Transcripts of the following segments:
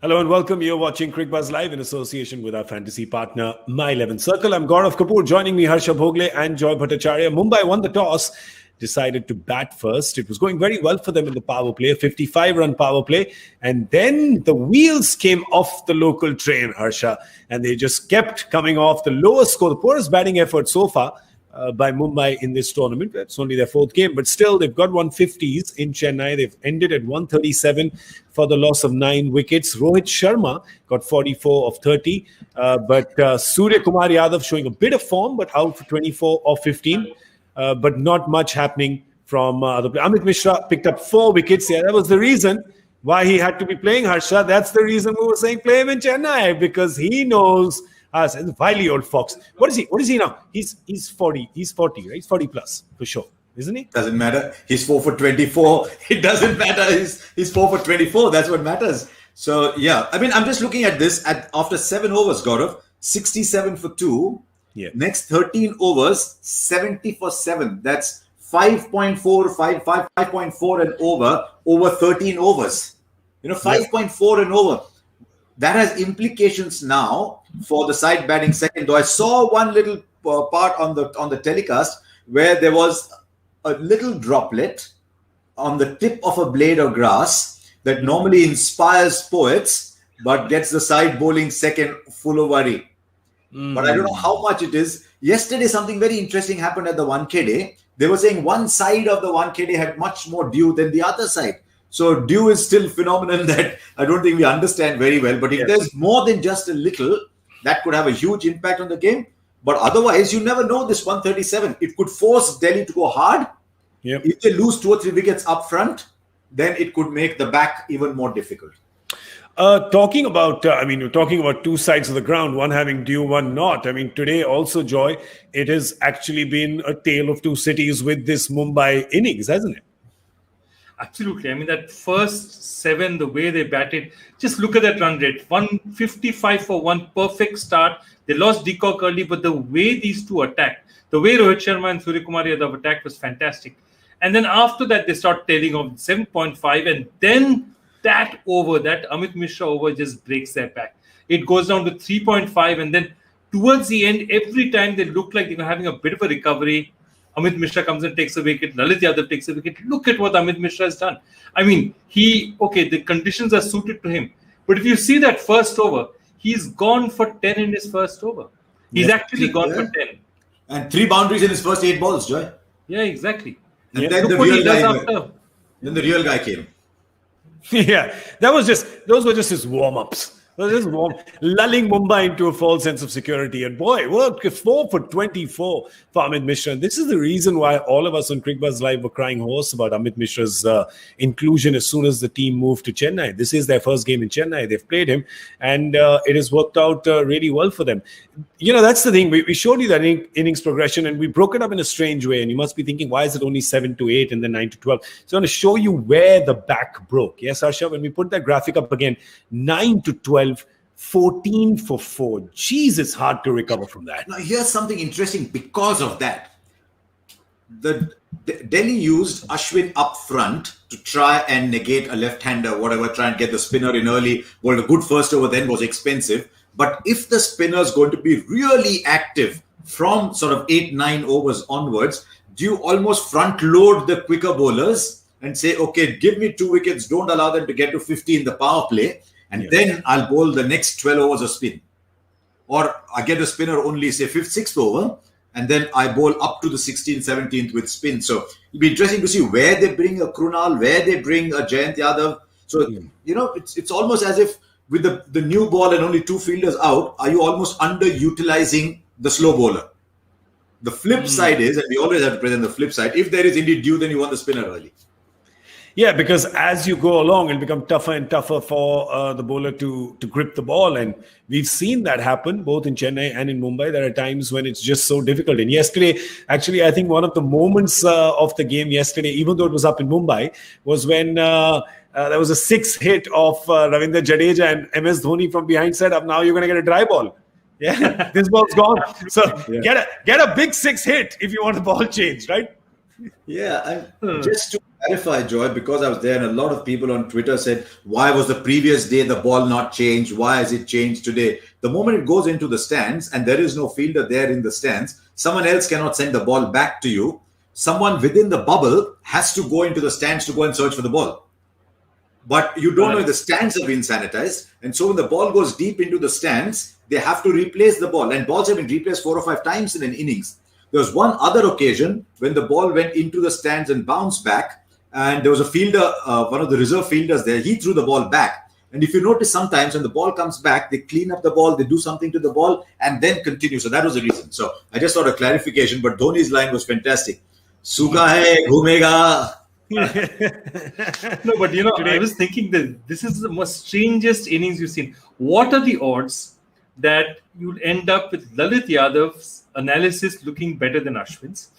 Hello and welcome. You're watching Cricbuzz Live in association with our fantasy partner, My 11 Circle. I'm Gaurav Kapur. Joining me, Harsha Bhogle and Joy Bhattacharjya. Mumbai won the toss, decided to bat first. It was going very well for them in the power play, a 55-run power play. And then the wheels came off the local train, Harsha, and they just kept coming off. The lowest score, the poorest batting effort so far by Mumbai in this tournament. That's only their fourth game, but still they've got 150s in Chennai. They've ended at 137 for the loss of 9 wickets. Rohit Sharma got 44 of 30, but Surya Kumar Yadav showing a bit of form, but out for 24 of 15, but not much happening from other players. Amit Mishra picked up 4 wickets. Yeah, that was the reason why he had to be playing, Harsha. That's the reason we were saying play him in Chennai, because he knows us, a wily old fox. What is he? What is he now? He's 40. He's 40, right? He's 40 plus for sure, isn't he? Doesn't matter. He's 4 for 24. It doesn't matter. He's 4 for 24. That's what matters. So yeah, I mean, I'm just looking at this after 7 overs, Gaurav, 67 for 2. Yeah. Next 13 overs, 70 for 7. That's 5.4, 5.4 and over 13 overs. 5.4 and over. That has implications now for the side batting second. Though I saw one little part on the telecast where there was a little droplet on the tip of a blade of grass that normally inspires poets, but gets the side bowling second full of worry. But I don't know how much it is. Yesterday, something very interesting happened at the 1K day. They were saying one side of the 1K day had much more dew than the other side. So dew is still a phenomenon that I don't think we understand very well. But if there's more than just a little, that could have a huge impact on the game. But otherwise, you never know this 137. It could force Delhi to go hard. Yep. If they lose 2 or 3 wickets up front, then it could make the back even more difficult. Talking about 2 sides of the ground, one having dew, one not. I mean, today also, Joy, it has actually been a tale of 2 cities with this Mumbai innings, hasn't it? Absolutely. I mean, that first 7, the way they batted, just look at that run rate. 155 for 1, perfect start. They lost Deacock early, but the way these two attacked, the way Rohit Sharma and Surya Kumar Yadav attacked was fantastic. And then after that, they start tailing off 7.5, and then that Amit Mishra over just breaks their back. It goes down to 3.5, and then towards the end, every time they look like they're having a bit of a recovery, Amit Mishra comes and takes a wicket. Lalit Yadav takes a wicket. Look at what Amit Mishra has done. I mean, the conditions are suited to him. But if you see that first over, he's gone for 10 in his first over. He's actually gone for 10. And 3 boundaries in his first 8 balls, Joy. Yeah, exactly. And then the real guy came. Yeah, those were just his warm-ups. Lulling Mumbai into a false sense of security. And boy, it worked. 4 for 24 for Amit Mishra. And this is the reason why all of us on Cricbuzz Live were crying hoarse about Amit Mishra's inclusion as soon as the team moved to Chennai. This is their first game in Chennai. They've played him, and it has worked out really well for them. That's the thing. We showed you that innings progression, and we broke it up in a strange way. And you must be thinking, why is it only 7 to 8 and then 9 to 12? So I'm going to show you where the back broke. Yes, Harsha, when we put that graphic up again, 9 to 12, 14 for 4. Jeez, it's hard to recover from that. Now, here's something interesting because of that. The Delhi used Ashwin up front to try and negate a left-hander, whatever, try and get the spinner in early. Well, a good first over then was expensive. But if the spinner is going to be really active from sort of 8-9 overs onwards, do you almost front load the quicker bowlers and say, okay, give me 2 wickets, don't allow them to get to 50 in the power play, and then I'll bowl the next 12 overs of spin. Or I get a spinner only, say, 5th, 6th over, and then I bowl up to the 16th, 17th with spin. So it'll be interesting to see where they bring a Krunal, where they bring a Jayant Yadav. So, it's almost as if with the new ball and only 2 fielders out, are you almost underutilizing the slow bowler? The flip side is, and we always have to present the flip side, if there is indeed dew, then you want the spinner early. Yeah, because as you go along, it'll become tougher and tougher for the bowler to grip the ball. And we've seen that happen both in Chennai and in Mumbai. There are times when it's just so difficult. And yesterday, actually, I think one of the moments of the game yesterday, even though it was up in Mumbai, was when there was a 6 hit of Ravindra Jadeja and MS Dhoni from behind said, now you're going to get a dry ball. Yeah, this ball's gone. So get a big 6 hit if you want the ball changed, right? Yeah, and just to clarify, Joy, because I was there and a lot of people on Twitter said, why was the previous day the ball not changed? Why has it changed today? The moment it goes into the stands and there is no fielder there in the stands, someone else cannot send the ball back to you. Someone within the bubble has to go into the stands to go and search for the ball. But you don't know if the stands have been sanitized. And so when the ball goes deep into the stands, they have to replace the ball. And balls have been replaced 4 or 5 times in an innings. There was one other occasion when the ball went into the stands and bounced back. And there was a fielder, one of the reserve fielders there. He threw the ball back. And if you notice, sometimes when the ball comes back, they clean up the ball, they do something to the ball, and then continue. So that was the reason. So I just thought a clarification. But Dhoni's line was fantastic. Suka hai, ghumega. No, but I was thinking that this is the most strangest innings you've seen. What are the odds that you'll end up with Lalit Yadav's analysis looking better than Ashwin's?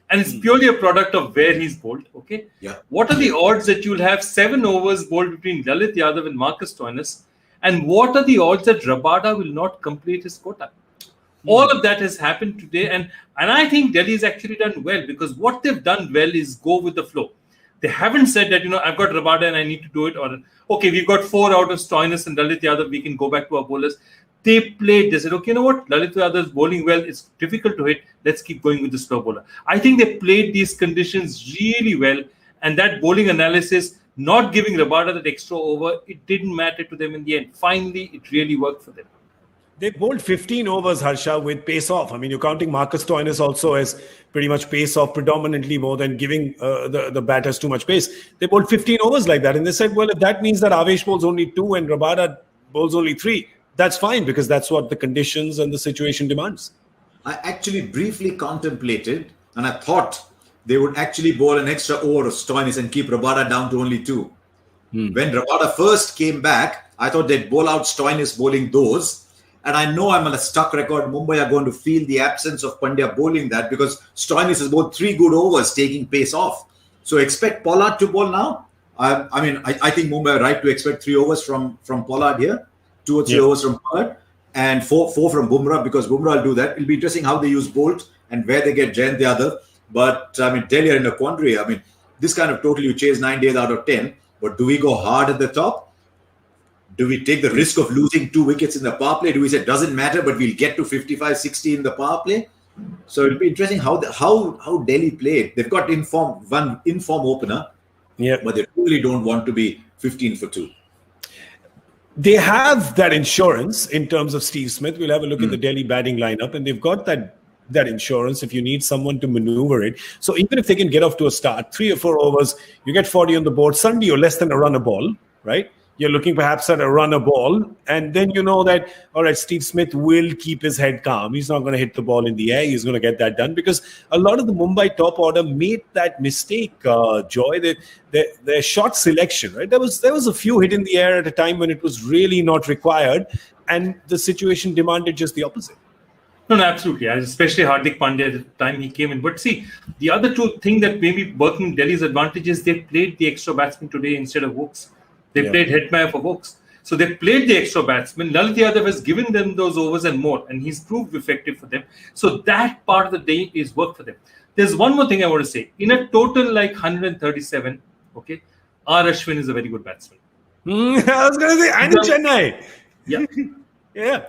And it's purely a product of where he's bowled. Okay. Yeah. What are the odds that you'll have 7 overs bowled between Lalit Yadav and Marcus Stoinis? And what are the odds that Rabada will not complete his quota? All of that has happened today. And I think Delhi's actually done well, because what they've done well is go with the flow. They haven't said that, I've got Rabada and I need to do it. Or, okay, we've got 4 out of Stoinis and Lalit Yadav. We can go back to our bowlers. They played. They said, okay, you know what? Lalit Yadav is bowling well. It's difficult to hit. Let's keep going with the slow bowler. I think they played these conditions really well. And that bowling analysis, not giving Rabada that extra over, it didn't matter to them in the end. Finally, it really worked for them. They bowled 15 overs, Harsha, with pace off. I mean, you're counting Marcus Stoinis also as pretty much pace off predominantly more than giving the batters too much pace. They bowled 15 overs like that. And they said, well, if that means that Avesh bowls only 2 and Rabada bowls only 3, that's fine, because that's what the conditions and the situation demands. I actually briefly contemplated, and I thought they would actually bowl an extra over of Stoinis and keep Rabada down to only 2. When Rabada first came back, I thought they'd bowl out Stoinis bowling those. And I know I'm on a stuck record. Mumbai are going to feel the absence of Pandya bowling that, because Stoinis has bowled 3 good overs taking pace off. So expect Pollard to bowl now. I think Mumbai are right to expect 3 overs from Pollard here. 2 or 3 overs from Pollard. And 4 from Bumrah, because Bumrah will do that. It'll be interesting how they use Bolt and where they get Jayant Yadav. But Delhi are in a quandary. This kind of total you chase 9 days out of 10. But do we go hard at the top? Do we take the risk of losing 2 wickets in the power play? Do we say it doesn't matter, but we'll get to 55, 60 in the power play? So it'll be interesting how Delhi played. They've got one inform opener, but they really don't want to be 15 for 2. They have that insurance in terms of Steve Smith. We'll have a look at the Delhi batting lineup, and they've got that insurance if you need someone to maneuver it. So even if they can get off to a start, 3 or 4 overs, you get 40 on the board. Suddenly you're less than a run a ball, right? You're looking perhaps at a run a ball, and then you know that, all right, Steve Smith will keep his head calm. He's not going to hit the ball in the air. He's going to get that done, because a lot of the Mumbai top order made that mistake, Joy. Their shot selection, right? There was a few hit in the air at a time when it was really not required, and the situation demanded just the opposite. No, absolutely. Especially Hardik Pandya at the time he came in. But see, the other thing that maybe working Delhi's advantage is they played the extra batsman today instead of Wokes. They played Hetmeyer for Wokes. So they played the extra batsman. Lalit Yadav has given them those overs and more, and he's proved effective for them. So that part of the day is work for them. There's one more thing I want to say. In a total like 137, okay, R. Ashwin is a very good batsman. I was going to say, and in Chennai. Yeah. Yeah.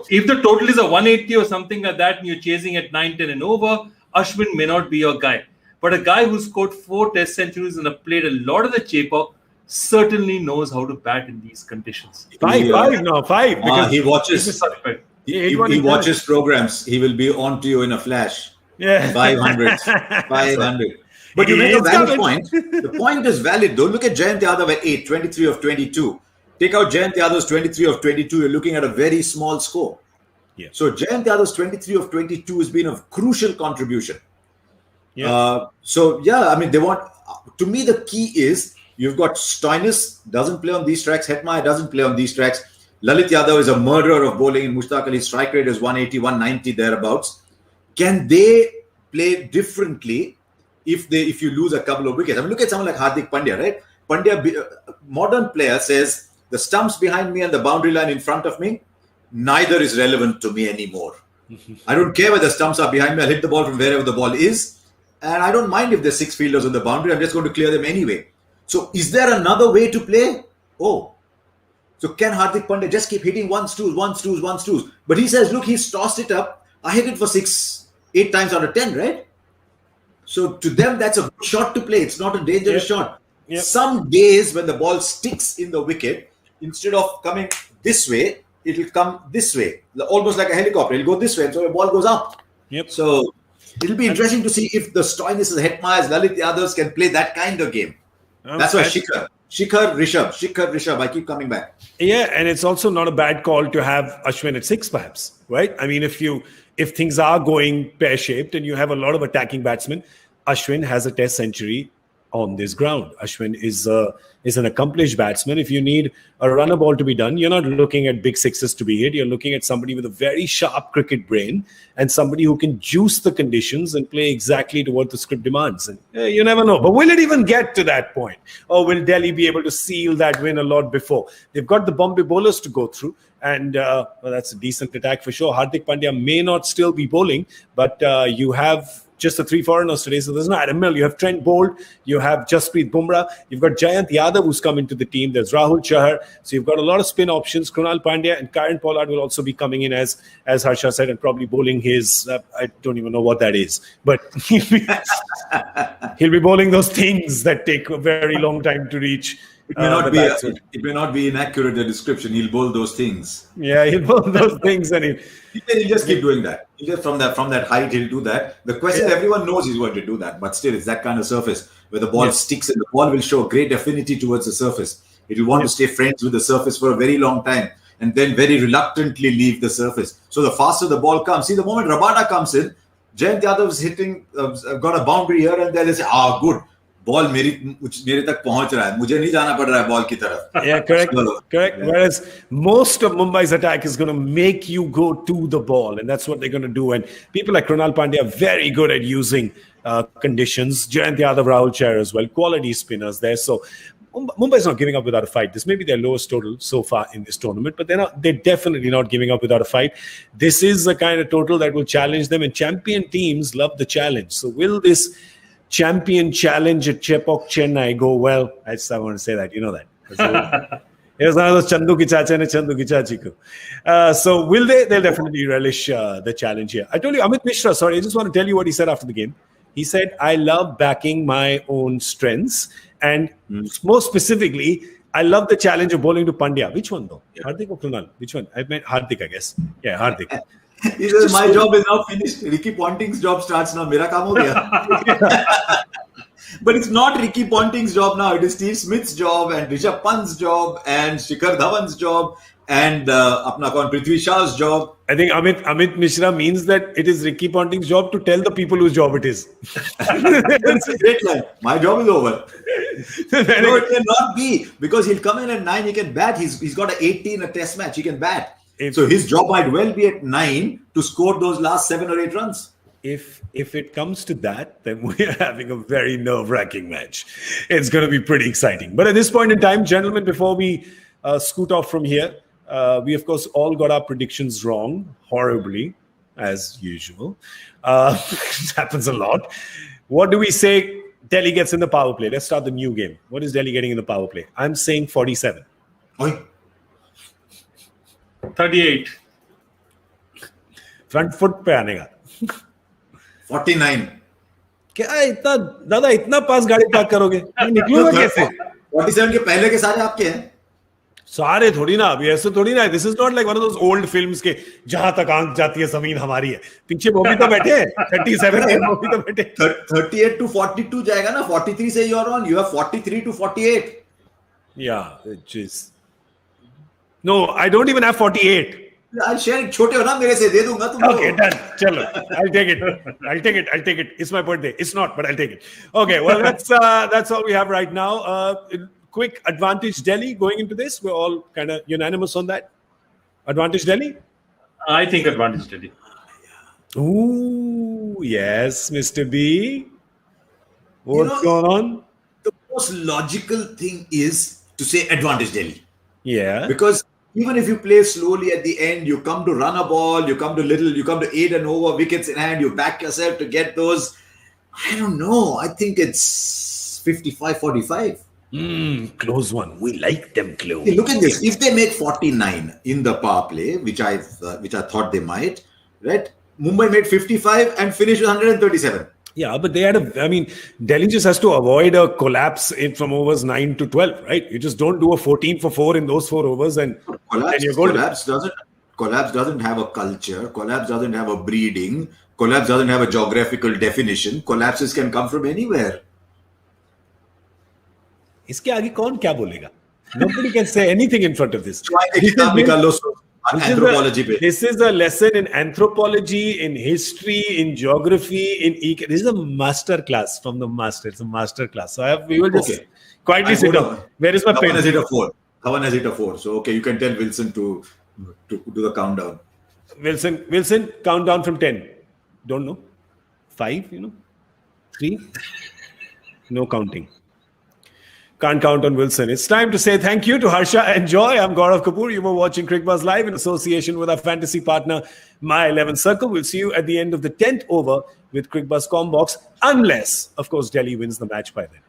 If the total is a 180 or something like that, and you're chasing at 9-10 and over, Ashwin may not be your guy. But a guy who scored 4 Test centuries and played a lot of the chip-up certainly knows how to bat in these conditions. 5. Because he watches. He watches programs. He will be on to you in a flash. Yeah, 500. But you make a valid point. The point is valid, though. Look at Jayant Yadav at 8, 23 of 22. Take out Jayant Yadav's 23 of 22. You're looking at a very small score. Yeah. So Jayant Yadav's 23 of 22 has been a crucial contribution. Yeah. They want. To me, the key is, you've got Stoinis, doesn't play on these tracks. Hetmeyer doesn't play on these tracks. Lalit Yadav is a murderer of bowling. In Mushtaq Ali's strike rate is 180, 190 thereabouts. Can they play differently if you lose a couple of wickets? Look at someone like Hardik Pandya, right? Pandya, modern player, says the stumps behind me and the boundary line in front of me, neither is relevant to me anymore. I don't care whether the stumps are behind me. I'll hit the ball from wherever the ball is. and I don't mind if there's 6 fielders on the boundary. I'm just going to clear them anyway. So is there another way to play? Oh. So can Hardik Pandya just keep hitting ones, twos? But he says, look, he's tossed it up. I hit it for 6, 8 times out of 10, right? So to them, that's a good shot to play. It's not a dangerous shot. Yep. Some days when the ball sticks in the wicket, instead of coming this way, it'll come this way, almost like a helicopter. It'll go this way, and so the ball goes up. Yep. So it'll be interesting to see if the Stoinis, Hetmeyers, Lalit Yadavs can play that kind of game. That's why Shikhar, Rishabh. I keep coming back. Yeah, and it's also not a bad call to have Ashwin at 6, perhaps, right? I mean, if things are going pear-shaped and you have a lot of attacking batsmen, Ashwin has a Test century on this ground. Ashwin is an accomplished batsman. If you need a runner ball to be done, you're not looking at big sixes to be hit. You're looking at somebody with a very sharp cricket brain and somebody who can juice the conditions and play exactly to what the script demands. And you never know. But will it even get to that point? Or will Delhi be able to seal that win a lot before? They've got the Bombay bowlers to go through. And well, that's a decent attack for sure. Hardik Pandya may not still be bowling, but you have just the 3 foreigners today. So there's no Adam Milne. You have Trent Bolt. You have Jasprit Bumrah. You've got Jayant Yadav who's come into the team. There's Rahul Chahar. So you've got a lot of spin options. Krunal Pandya and Karen Pollard will also be coming in as Harsha said, and probably bowling his, I don't even know what that is, but he'll be bowling those things that take a very long time to reach. It may not be inaccurate, the description. He'll bowl those things. Yeah, he'll bowl those things, and he'll just keep doing that. He'll just from that height, he'll do that. The question, everyone knows he's going to do that, but still, it's that kind of surface where the ball sticks and the ball will show great affinity towards the surface. It will want to stay friends with the surface for a very long time and then very reluctantly leave the surface. So the faster the ball comes, see, the moment Rabada comes in, Jayant Yadav is hitting, got a boundary here and there. They say, good. Ball मेरे तक पहुंच रहा है, मुझे नहीं जाना पड़ रहा है बॉल की तरफ. Yeah, correct. Yeah. Whereas most of Mumbai's attack is going to make you go to the ball, and that's what they're going to do. And people like Krunal Pandya are very good at using conditions. Jayant Yadav, Rahul Chahar as well, quality spinners there. So Mumbai's not giving up without a fight. This may be their lowest total so far in this tournament, but they're definitely not giving up without a fight. This is the kind of total that will challenge them, and champion teams love the challenge. So will this champion challenge at Chepauk Chennai go well? I just want to say that, you know that. It was one of those Chandu ki chacha and Chandu ki chachi ko. So will they? They'll definitely relish the challenge here. I told you, Amit Mishra, sorry, I just want to tell you what he said after the game. He said, I love backing my own strengths. And more specifically, I love the challenge of bowling to Pandya. Which one though? Yeah. Hardik or Krunal? Which one? I meant Hardik, I guess. Yeah, Hardik. He says, my job is now finished. Ricky Ponting's job starts now. Mera kaam ho gaya. But it's not Ricky Ponting's job now. It is Steve Smith's job and Rishabh Pant's job and Shikhar Dhawan's job and Prithvi Shah's job. I think Amit Mishra means that it is Ricky Ponting's job to tell the people whose job it is. That's a great line. My job is over. No, it cannot be, because he'll come in at 9. He can bat. He's got an 18 a test match. He can bat. So his job might well be at 9 to score those last 7 or 8 runs. If it comes to that, then we are having a very nerve-wracking match. It's going to be pretty exciting. But at this point in time, gentlemen, before we scoot off from here, we, of course, all got our predictions wrong, horribly, as usual. It happens a lot. What do we say Delhi gets in the power play? Let's start the new game. What is Delhi getting in the power play? I'm saying 47. Oi. 38. Front foot पे आने का. 49. क्या इतना दादा इतना पास गाड़ी park करोगे? निकलूंगा कैसे? 47 के पहले के सारे आपके हैं. सारे थोड़ी ना, अभी ऐसे थोड़ी ना है. This is not like one of those old films के जहां तक आंख जाती है जमीन हमारी है. पीछे वो भी तो बैठे हैं. 37 के वो भी तो बैठे. 38 to 42 जाएगा ना. 43 से you're on. You have 43 to 48. Yeah, which is. No, I don't even have 48. I'll share it. छोटे हो ना मेरे से दे दूंगा तुमको. Okay, done. Chalo, I'll take it. It's my birthday. It's not, but I'll take it. Okay, well that's all we have right now. Quick advantage Delhi going into this. We're all kind of unanimous on that. Advantage Delhi? I think advantage Delhi. Ooh, yes, Mr. B. What's going on? The most logical thing is to say advantage Delhi. Yeah. Because even if you play slowly at the end, you come to run a ball, you come to aid and over, wickets in hand, you back yourself to get those. I don't know. I think it's 55-45. Close one. We like them close. Hey, look at this. If they make 49 in the power play, which I thought they might, right? Mumbai made 55 and finished with 137. Yeah, but they had Delhi just has to avoid a collapse from overs 9 to 12, right? You just don't do a 14 for 4 in those 4 overs and you're golden. Collapse doesn't have a culture. Collapse doesn't have a breeding. Collapse doesn't have a geographical definition. Collapses can come from anywhere. इसके आगे कौन क्या बोलेगा? Nobody can say anything in front of this. This is a lesson in anthropology, in history, in geography, this is a master class from the master. It's a master class. So we will just quietly sit down. Where is my pen? Dhawan has hit a 4. So you can tell Wilson to do the countdown. Wilson, count down from 10. Don't know. 5, 3. No counting. Can't count on Wilson. It's time to say thank you to Harsha and Joy. I'm Gaurav Kapur. You were watching Cricbuzz Live in association with our fantasy partner, My 11 Circle. We'll see you at the end of the 10th over with Cricbuzz Combox, unless, of course, Delhi wins the match by then.